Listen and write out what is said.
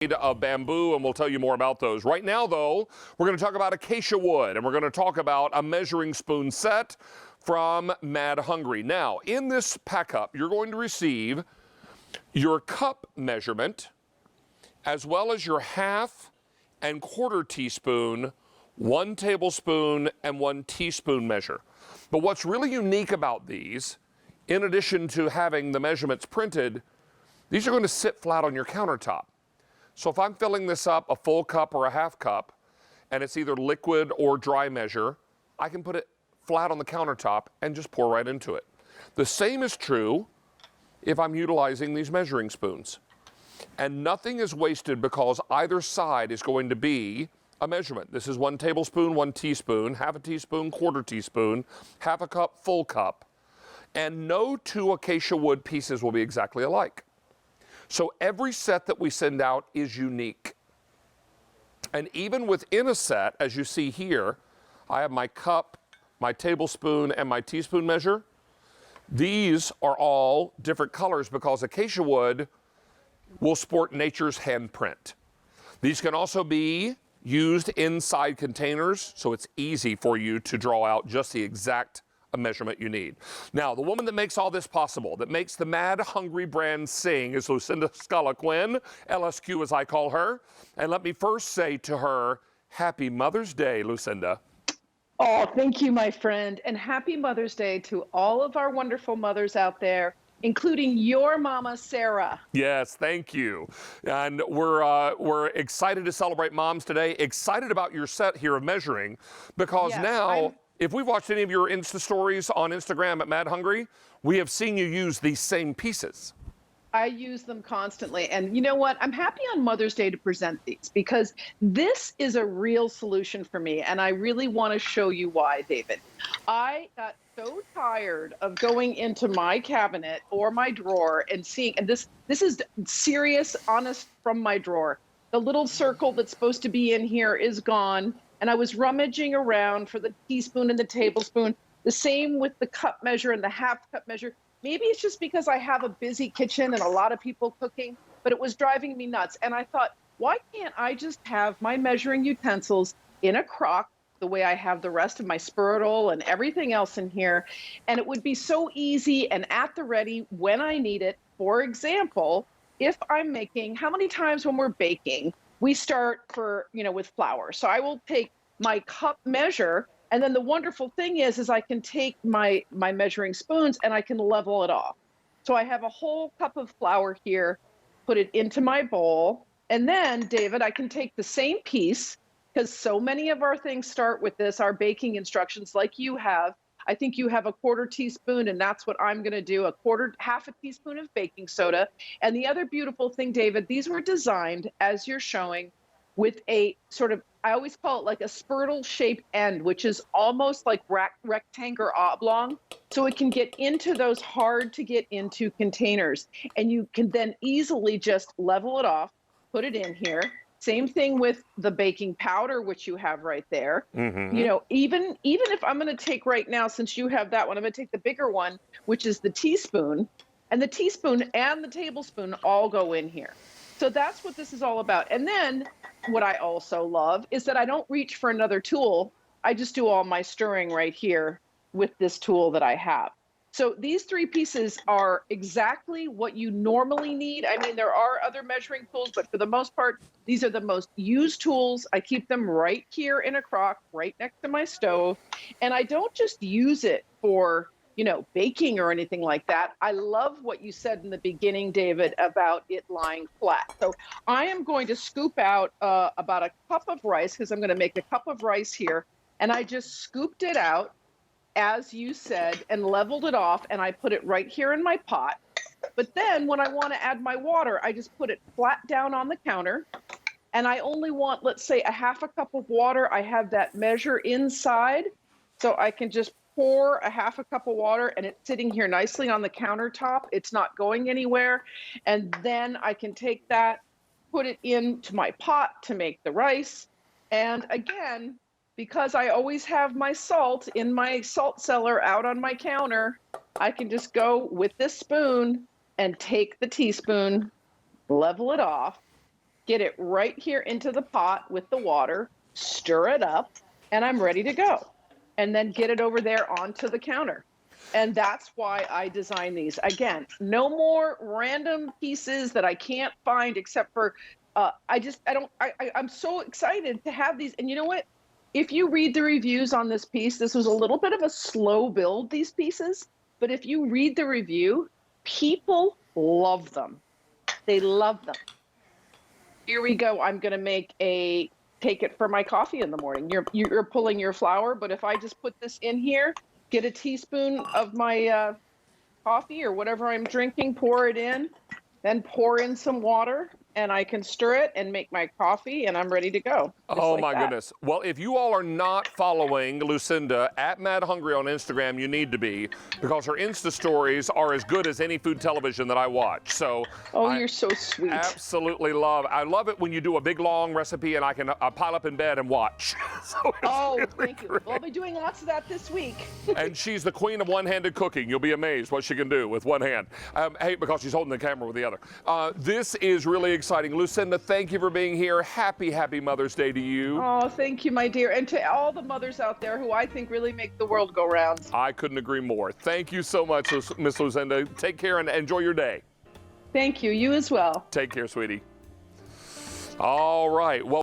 of bamboo, and we'll tell you more about those. Right now, though, we're going to talk about acacia wood, and we're going to talk about a measuring spoon set from Mad Hungry. Now, in this pack-up, you're going to receive your cup measurement, as well as your half and quarter teaspoon, 1 tablespoon, and 1 teaspoon measure. But what's really unique about these, in addition to having the measurements printed, these are going to sit flat on your countertop. So if I'm filling this up, a full cup or a half cup, and it's either liquid or dry measure, I can put it flat on the countertop and just pour right into it. The same is true if I'm utilizing these measuring spoons. And nothing is wasted because either side is going to be a measurement. This is 1 tablespoon, 1 teaspoon, half a teaspoon, quarter teaspoon, half a cup, full cup. And no 2 acacia wood pieces will be exactly alike. So every set that we send out is unique. And even within a set, as you see here, I have my cup, my tablespoon, and my teaspoon measure. These are all different colors because acacia wood will sport nature's handprint. These can also be used inside containers, so it's easy for you to draw out just the exact measurement you need. Now, the woman that makes all this possible, that makes the Mad Hungry brand sing, is Lucinda Scala-Quinn, LSQ as I call her. And let me first say to her, Happy Mother's Day, Lucinda. Oh, thank you, my friend. And happy Mother's Day to all of our wonderful mothers out there, including your mama, Sarah. Yes, thank you. And we're excited to celebrate moms today, excited about your set here of measuring, because now, if we've watched any of your Insta stories on Instagram at Mad Hungry, we have seen you use these same pieces. I use them constantly. And you know what? I'm happy on Mother's Day to present these because this is a real solution for me. And I really want to show you why, David. I got so tired of going into my cabinet or my drawer and seeing, and this is serious, honest from my drawer. The little circle that's supposed to be in here is gone. And I was rummaging around for the teaspoon and the tablespoon, the same with the cup measure and the half cup measure. Maybe it's just because I have a busy kitchen and a lot of people cooking, but it was driving me nuts. And I thought, why can't I just have my measuring utensils in a crock the way I have the rest of my spurtle and everything else in here? And it would be so easy and at the ready when I need it. For example, if I'm making, how many times when we're baking, we start with flour. So I will take my cup measure, and then the wonderful thing is I can take my measuring spoons and I can level it off. So I have a whole cup of flour here, put it into my bowl, and then, David, I can take the same piece, because so many of our things start with this, our baking instructions like you have. I think you have a quarter teaspoon, and that's what I'm going to do, half a teaspoon of baking soda. And the other beautiful thing, David, these were designed, as you're showing, with a sort of, I always call it like a spurtle-shaped end, which is almost like rectangular oblong, so it can get into those hard-to-get-into containers. And you can then easily just level it off, put it in here. Same thing with the baking powder, which you have right there. Mm-hmm. You know, even if I'm going to take right now, since you have that one, I'm going to take the bigger one, which is the teaspoon. And the teaspoon and the tablespoon all go in here. So that's what this is all about. And then what I also love is that I don't reach for another tool. I just do all my stirring right here with this tool that I have. So these 3 pieces are exactly what you normally need. I mean, there are other measuring tools, but for the most part, these are the most used tools. I keep them right here in a crock, right next to my stove. And I don't just use it for, baking or anything like that. I love what you said in the beginning, David, about it lying flat. So I am going to scoop out about a cup of rice, because I'm going to make a cup of rice here. And I just scooped it out, as you said, and leveled it off, and I put it right here in my pot. But then when I want to add my water, I just put it flat down on the counter, and I only want, let's say, a half a cup of water. I have that measure inside, so I can just pour a half a cup of water, and it's sitting here nicely on the countertop. It's not going anywhere. And then I can take that, put it into my pot to make the rice. And again, because I always have my salt in my salt cellar out on my counter, I can just go with this spoon and take the teaspoon, level it off, get it right here into the pot with the water, stir it up, and I'm ready to go. And then get it over there onto the counter. And that's why I designed these. Again, no more random pieces that I can't find except for, I'm so excited to have these. And you know what? If you read the reviews on this piece, this was a little bit of a slow build, these pieces. But if you read the review, people love them. They love them. Here we go. I'm going to take it for my coffee in the morning. You're pulling your flour, but if I just put this in here, get a teaspoon of my coffee or whatever I'm drinking, pour it in, then pour in some water, and I can stir it and make my coffee, and I'm ready to go. Oh, my goodness. Well, if you all are not following Lucinda at Mad Hungry on Instagram, you need to be, because her Insta stories are as good as any food television that I watch. So, you're so sweet. Absolutely I love it when you do a big, long recipe and I can pile up in bed and watch. Thank you. Well, I'll be doing lots of that this week. And she's the queen of one-handed cooking. You'll be amazed what she can do with one hand. Hey, because she's holding the camera with the other. This is really exciting. Lucinda, thank you for being here. Happy Mother's Day to you. Oh, thank you, my dear. And to all the mothers out there who I think really make the world go round. I couldn't agree more. Thank you so much, Miss Lucinda. Take care and enjoy your day. Thank you. You as well. Take care, sweetie. All right. Well.